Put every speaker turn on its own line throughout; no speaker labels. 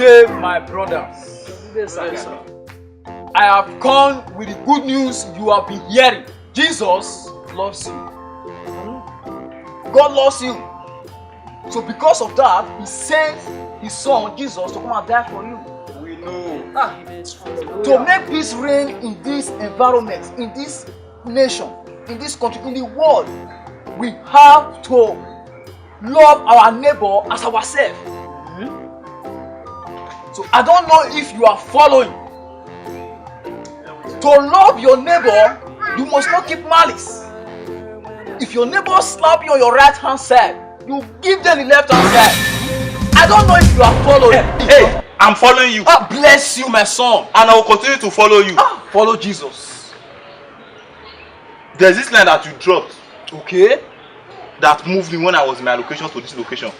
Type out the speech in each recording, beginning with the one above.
day, my brothers. Yes, sir. I have come with the good news you have been hearing. Jesus loves you. God loves you. So because of that, He sent His Son, Jesus, to come and die for you.
We know.
To make peace reign in this environment, in this nation, in this country, in the world, we have to love our neighbor as ourselves. So I don't know if you are following. To love your neighbor, you must not keep malice. If your neighbor slap you on your right hand side, you give them the left hand side. I don't know if you are following.
Hey, I'm following you.
God bless you, my son.
And I will continue to follow you.
Follow Jesus.
There's this line that you dropped.
Okay.
That moved me when I was in my location to this location.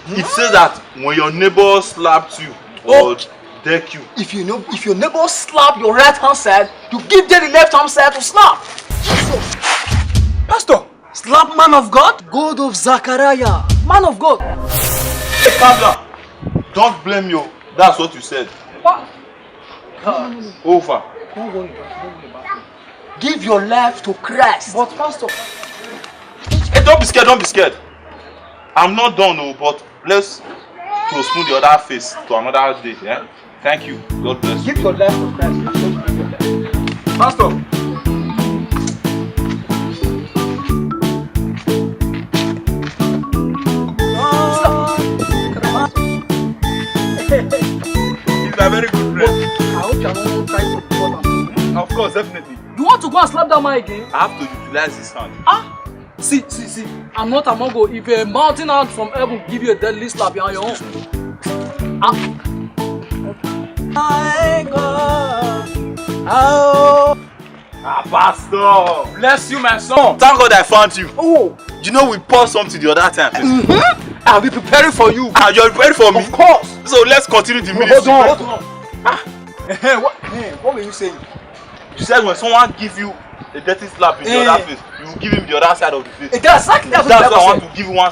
It says that when your neighbor slapped you or deck you.
If your neighbor slap your right hand side, you give them the left hand side to slap. Jesus. Pastor, slap man of God? God of Zachariah. Man of God.
Hey, calm down. Don't blame you. That's what you said.
What?
Over.
Don't worry about it. Give your life to Christ. But Pastor.
Hey, don't be scared, don't be scared. I'm not done, no, but let's postpone the other phase to another day. Yeah? Thank you. God bless you.
Give your life to Christ. Pastor.
He's a very good friend.
I hope you are not trying to support him.
Of course, definitely.
You want to go and slap that man again?
I have to utilize his hand.
See. I'm not a mongo. If a mountain out from heaven give you a deadly slap, you're on your own. My God.
Pastor.
Bless you, my son.
Thank God I found you.
Oh.
You know we poured something the other time.
I'll be preparing for you.
You're preparing for me?
Of course.
So let's continue the ministry.
Hold on. What were you saying?
You said when someone gives you a dirty slap in the other face, you will give him the other side of the face.
Exactly.
That's why I want to give you one.